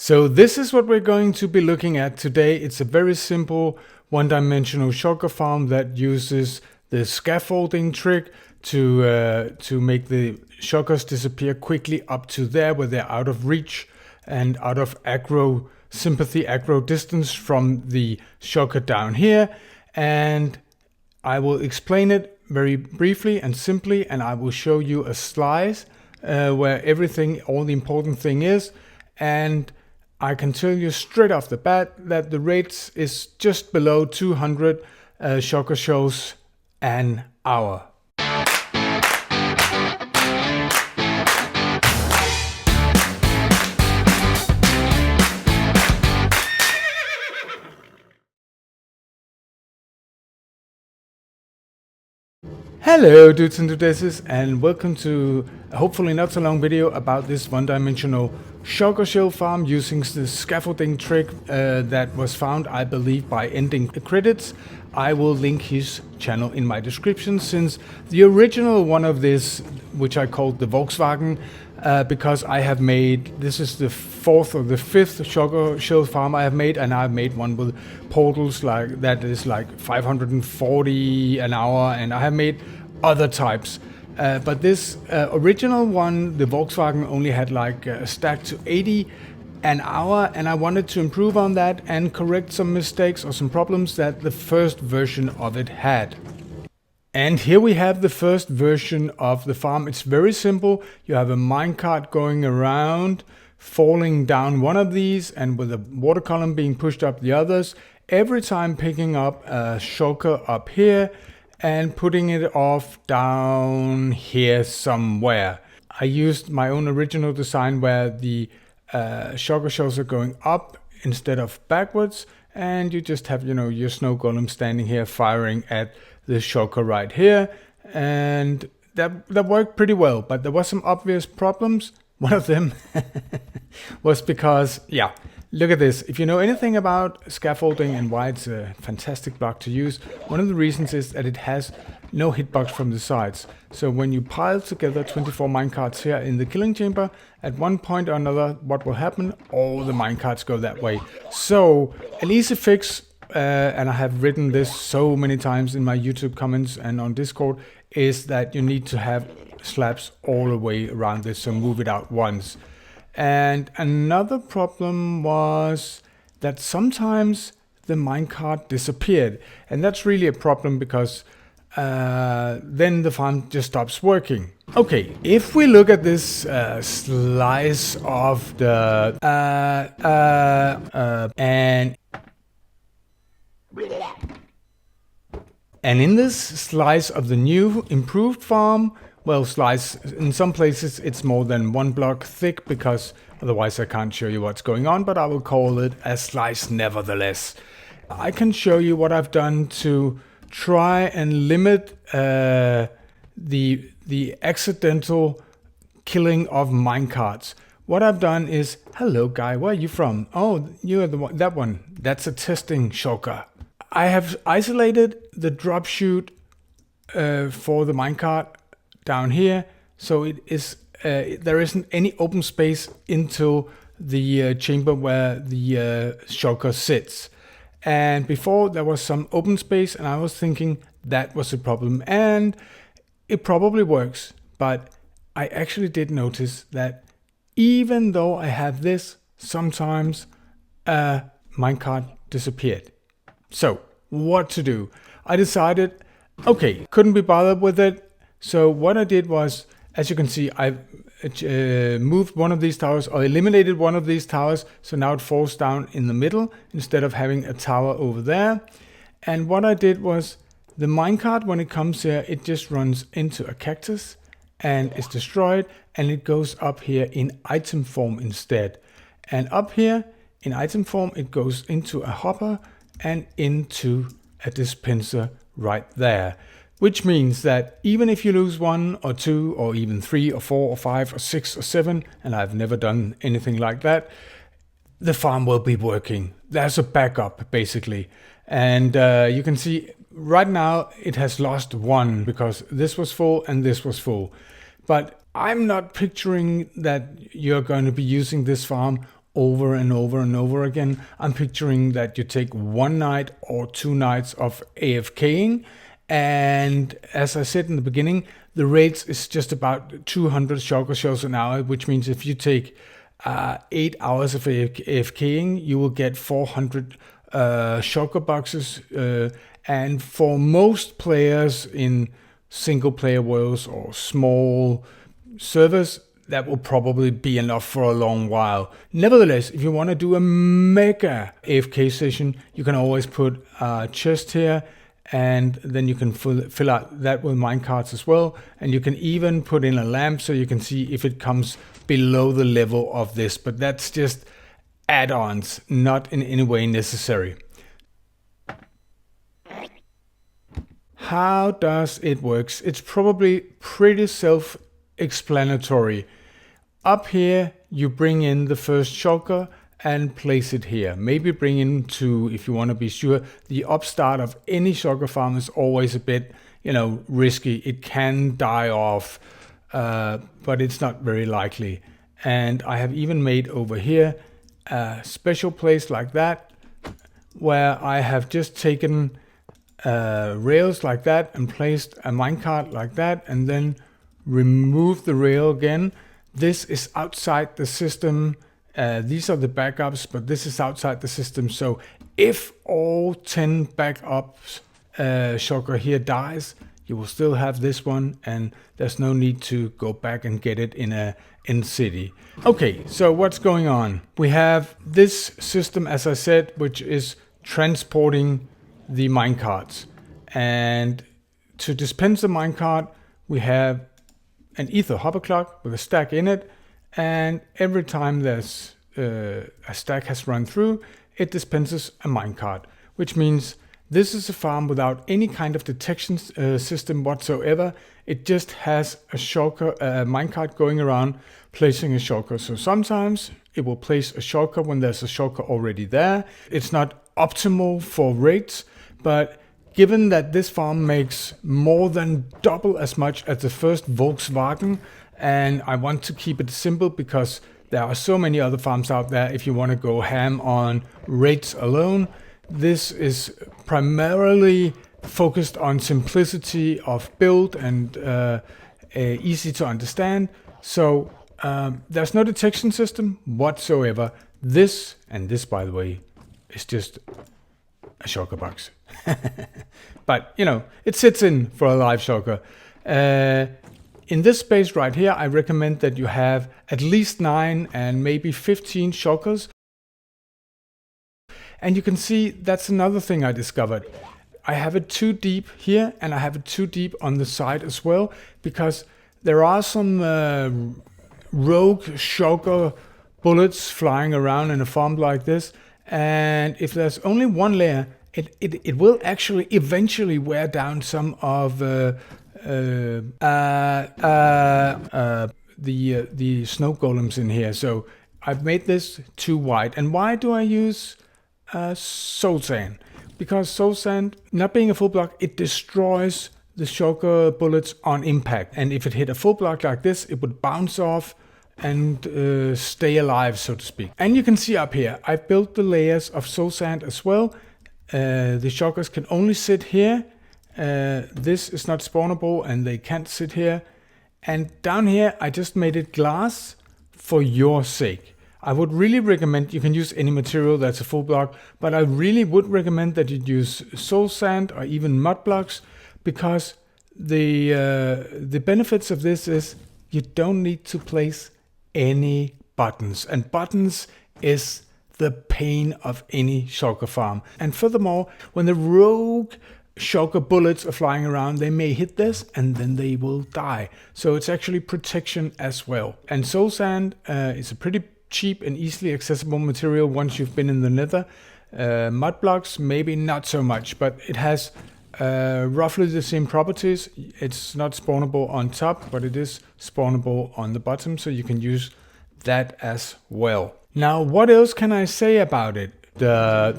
So this is what we're going to be looking at today. It's a very simple one-dimensional shulker farm that uses the scaffolding trick to make the shulkers disappear quickly up to there where they're out of reach and out of aggro distance from the shulker down here. And I will explain it very briefly and simply, and I will show you a slice where all the important thing is. And I can tell you straight off the bat that the rate is just below 200 shulker shells an hour. Hello dudes and dudeses, and welcome to a hopefully not so long video about this one-dimensional Shulker Shell Farm using the scaffolding trick that was found, I believe, by ending credits. I will link his channel in my description, since the original one of this, which I called the Volkswagen, because I have made, this is the fourth or the fifth Shulker Shell Farm I have made, and I've made one with portals like that is like 540 an hour, and I have made other types. But this original one, the Volkswagen, only had like a stack to 80 an hour, and I wanted to improve on that and correct some mistakes or some problems that the first version of it had. And here we have the first version of the farm. It's very simple. You have a minecart going around, falling down one of these, and with a water column being pushed up the others, every time picking up a shulker up here and putting it off down here somewhere. I used my own original design where the shulker shells are going up instead of backwards, and you just have, your snow golem standing here firing at the shulker right here, and that worked pretty well. But there was some obvious problems. One of them was because, look at this. If you know anything about scaffolding and why it's a fantastic block to use, one of the reasons is that it has no hitbox from the sides. So when you pile together 24 minecarts here in the killing chamber, at one point or another, what will happen? All the minecarts go that way. So an easy fix, and I have written this so many times in my YouTube comments and on Discord, is that you need to have slabs all the way around this, so move it out once. And another problem was that sometimes the minecart disappeared, and that's really a problem because then the farm just stops working. Okay, if we look at this slice of the and in this slice of the new improved farm, well, slice, in some places it's more than one block thick, because otherwise I can't show you what's going on, but I will call it a slice nevertheless. I can show you what I've done to try and limit the accidental killing of minecarts. What I've done is, hello guy, where are you from? Oh, you're the one, that one. That's a testing shulker. I have isolated the drop chute for the minecart down here, so it is there isn't any open space into the chamber where the shulker sits. And before there was some open space, and I was thinking that was a problem, and it probably works. But I actually did notice that even though I have this, sometimes a minecart disappeared. So what to do? I decided, okay, couldn't be bothered with it. So what I did was, as you can see, I moved one of these towers, or eliminated one of these towers, so now it falls down in the middle instead of having a tower over there. And what I did was, the minecart, when it comes here, it just runs into a cactus and is destroyed, and it goes up here in item form instead. And up here in item form, it goes into a hopper and into a dispenser right there. Which means that even if you lose 1 or 2 or even 3 or 4 or 5 or 6 or 7, and I've never done anything like that, the farm will be working. There's a backup basically. And you can see right now it has lost 1 because this was full and this was full. But I'm not picturing that you're going to be using this farm over and over and over again. I'm picturing that you take 1 night or 2 nights of AFKing, and as I said in the beginning, the rates is just about 200 shulker shells an hour, which means if you take 8 hours of AFKing, you will get 400 shulker boxes, and for most players in single player worlds or small servers, that will probably be enough for a long while. Nevertheless, if you want to do a mega AFK session, you can always put a chest here, and then you can fill out that with minecarts as well. And you can even put in a lamp so you can see if it comes below the level of this, but that's just add-ons, not in any way necessary. How does it work? It's probably pretty self-explanatory. Up here, you bring in the first shulker and place it here. Maybe bring in 2 if you want to be sure. The upstart of any shulker farm is always a bit, risky. It can die off, but it's not very likely. And I have even made over here a special place like that, where I have just taken rails like that and placed a minecart like that, and then remove the rail again. This is outside the system. These are the backups, but this is outside the system. So if all 10 backups shulker here dies, you will still have this one, and there's no need to go back and get it in a city. Okay, so what's going on? We have this system, as I said, which is transporting the minecarts. And to dispense the minecart, we have an ether hopper clock with a stack in it, and every time there's a stack has run through, it dispenses a minecart, which means this is a farm without any kind of detection system whatsoever. It just has a shulker, a minecart going around placing a shulker. So sometimes it will place a shulker when there's a shulker already there. It's not optimal for rates, but given that this farm makes more than double as much as the first Volkswagen, and I want to keep it simple because there are so many other farms out there if you want to go ham on rates alone. This is primarily focused on simplicity of build and easy to understand. So there's no detection system whatsoever. This, and this by the way, is just a shulker box. But it sits in for a live shulker. In this space right here, I recommend that you have at least 9 and maybe 15 shulkers. And you can see that's another thing I discovered. I have it 2 deep here, and I have it 2 deep on the side as well, because there are some rogue shulker bullets flying around in a farm like this. And if there's only 1 layer, it will actually eventually wear down some of the snow golems in here. So I've made this too wide. And why do I use soul sand? Because soul sand, not being a full block, it destroys the shulker bullets on impact. And if it hit a full block like this, it would bounce off and stay alive, so to speak. And you can see up here, I've built the layers of soul sand as well. The shulkers can only sit here. This is not spawnable and they can't sit here. And down here, I just made it glass for your sake. I would really recommend, you can use any material that's a full block, but I really would recommend that you use soul sand or even mud blocks, because the benefits of this is you don't need to place any buttons, and buttons is the pain of any shulker farm. And furthermore, when the rogue shulker bullets are flying around, they may hit this and then they will die. So it's actually protection as well. And soul sand is a pretty cheap and easily accessible material once you've been in the nether. Mud blocks, maybe not so much, but it has roughly the same properties. It's not spawnable on top, but it is spawnable on the bottom, so you can use that as well. Now, what else can I say about it? This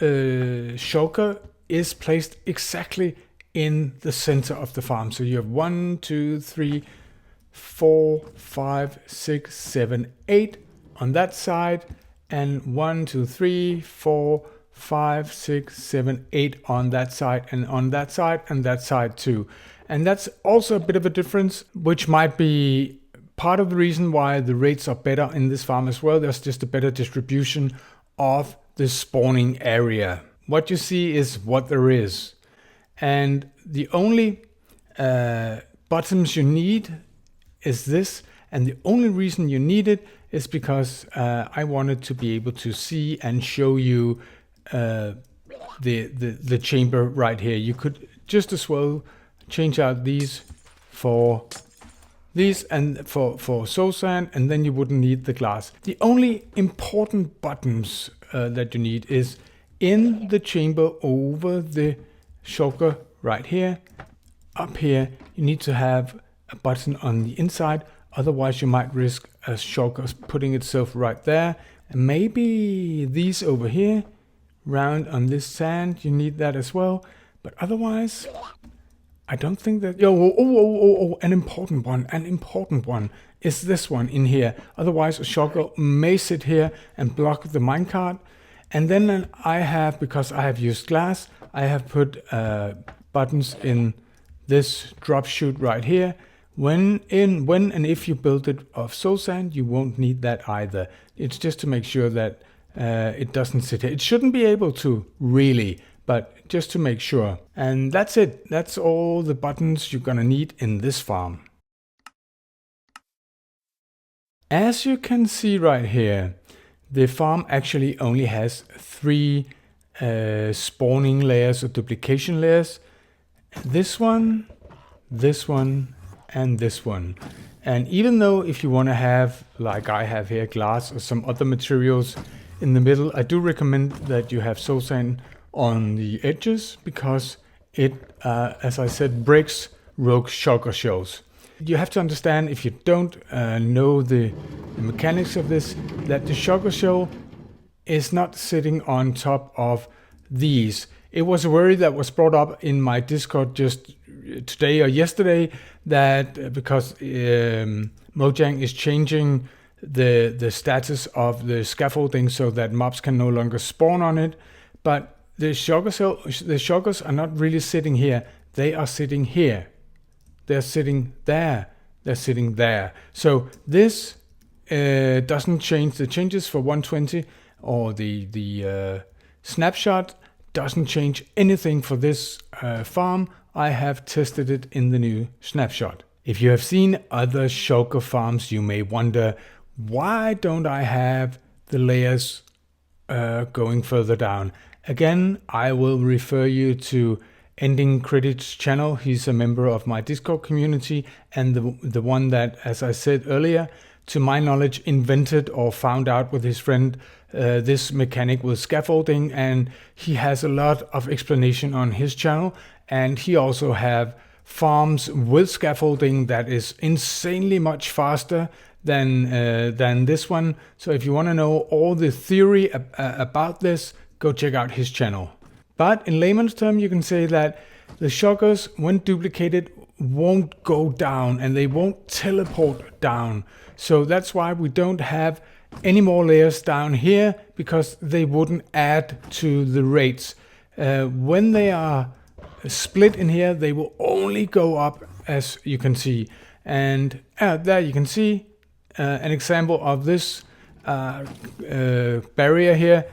shulker is placed exactly in the center of the farm. So you have 1, 2, 3, 4, 5, 6, 7, 8 on that side, and 1, 2, 3, 4, 5, 6, 7, 8 on that side, and on that side, and that side too. And that's also a bit of a difference, which might be part of the reason why the rates are better in this farm as well. There's just a better distribution of the spawning area. What you see is what there is. And the only buttons you need is this. And the only reason you need it is because I wanted to be able to see and show you the chamber right here. You could just as well change out these for these and for soul sand, and then you wouldn't need the glass. The only important buttons that you need is in the chamber over the shulker right here. Up here you need to have a button on the inside, otherwise you might risk a shulker putting itself right there. And maybe these over here round on this sand, you need that as well, but otherwise I don't think that... an important one is this one in here. Otherwise a shulker may sit here and block the minecart. And then I have, because I have used glass, I have put buttons in this drop chute right here. When and if you build it of soul sand, you won't need that either. It's just to make sure that it doesn't sit here. It shouldn't be able to, really, but just to make sure. And that's it. That's all the buttons you're gonna need in this farm. As you can see right here, the farm actually only has 3 spawning layers or duplication layers. This one, and this one. And even though if you want to have, like I have here, glass or some other materials in the middle, I do recommend that you have soul sand on the edges, because it, as I said, breaks rogue shulker shells. You have to understand, if you don't know the mechanics of this, that the shulker shell is not sitting on top of these. It was a worry that was brought up in my Discord just today or yesterday, that because Mojang is changing the status of the scaffolding so that mobs can no longer spawn on it, but the shulkers are not really sitting here. They are sitting here. They're sitting there. They're sitting there. So this doesn't change. The changes for 120 or the snapshot doesn't change anything for this farm. I have tested it in the new snapshot. If you have seen other shulker farms, you may wonder, why don't I have the layers going further down? Again, I will refer you to Ending Credits channel. He's a member of my Discord community, and the one that, as I said earlier, to my knowledge, invented or found out with his friend this mechanic with scaffolding, and he has a lot of explanation on his channel. And he also have farms with scaffolding that is insanely much faster than this one. So if you want to know all the theory about this, go check out his channel. But in layman's terms, you can say that the shulkers, when duplicated, won't go down and they won't teleport down. So that's why we don't have any more layers down here, because they wouldn't add to the rates. When they are split in here, they will only go up, as you can see. And there you can see an example of this barrier here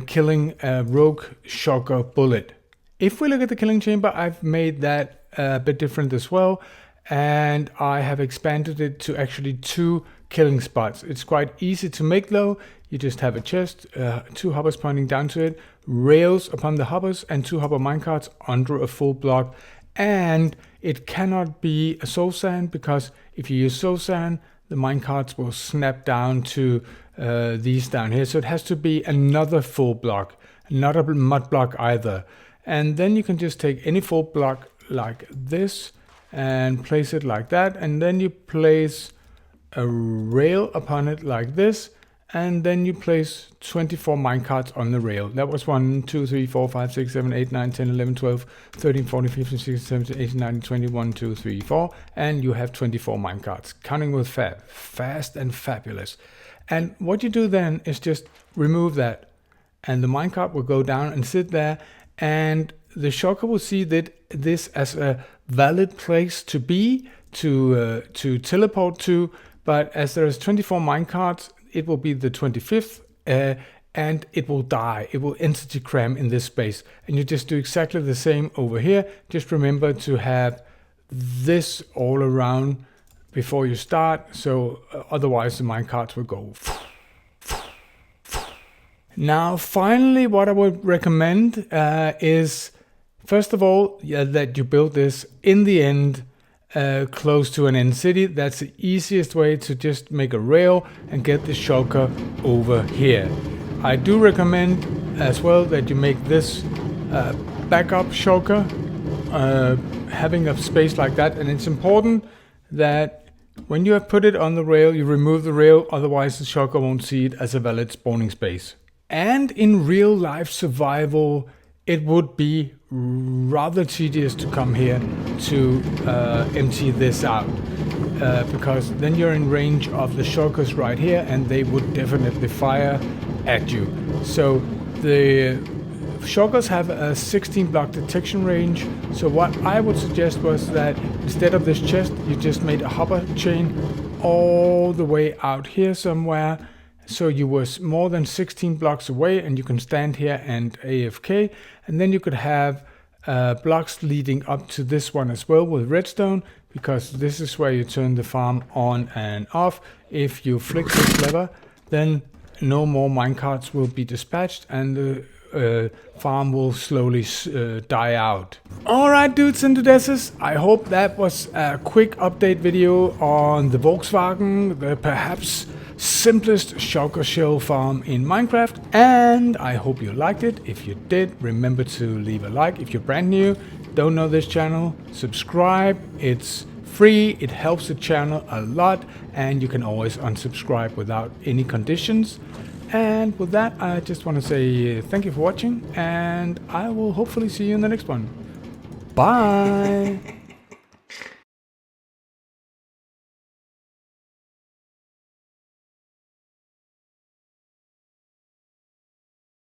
killing a rogue shulker bullet. If we look at the killing chamber, I've made that a bit different as well, and I have expanded it to actually 2 killing spots. It's quite easy to make though. You just have a chest, 2 hoppers pointing down to it, rails upon the hoppers, and 2 hopper minecarts under a full block. And it cannot be a soul sand, because if you use soul sand, the minecarts will snap down to these down here. So it has to be another full block, not a mud block either. And then you can just take any full block like this and place it like that, and then you place a rail upon it like this, and then you place 24 minecarts on the rail. That was 1, 2, 3, 4, 5, 6, 7, 8, 9, 10, 11, 12, 13, 14, 15, 16, 17, 18, 19, 20, 1, 2, 3, 4, and you have 24 minecarts, counting with fab. Fast and fabulous. And what you do then is just remove that, and the minecart will go down and sit there, and the shulker will see that this as a valid place to be, to teleport to, but as there's 24 minecarts, it will be the 25th, and it will die. It will entity cram in this space. And you just do exactly the same over here. Just remember to have this all around before you start, so otherwise the minecarts will go. Now, finally, what I would recommend is, first of all, that you build this in the end, close to an end city. That's the easiest way to just make a rail and get the shulker over here. I do recommend as well that you make this backup shulker, having a space like that, and it's important that when you have put it on the rail, you remove the rail, otherwise the shulker won't see it as a valid spawning space. And in real life survival, it would be rather tedious to come here to empty this out, because then you're in range of the shulkers right here, and they would definitely fire at you. So the shulkers have a 16 block detection range, so what I would suggest was that instead of this chest, you just made a hopper chain all the way out here somewhere, so you was more than 16 blocks away, and you can stand here and AFK, and then you could have blocks leading up to this one as well with redstone, because this is where you turn the farm on and off. If you flick this lever, then no more minecarts will be dispatched, and the farm will slowly die out. Alright dudes and dudettes, I hope that was a quick update video on the Volkswagen, the perhaps simplest Shulker Shell Farm in Minecraft, and I hope you liked it. If you did, remember to leave a like. If you're brand new, don't know this channel, subscribe. It's free, it helps the channel a lot, and you can always unsubscribe without any conditions. And with that, I just want to say thank you for watching, and I will hopefully see you in the next one. Bye!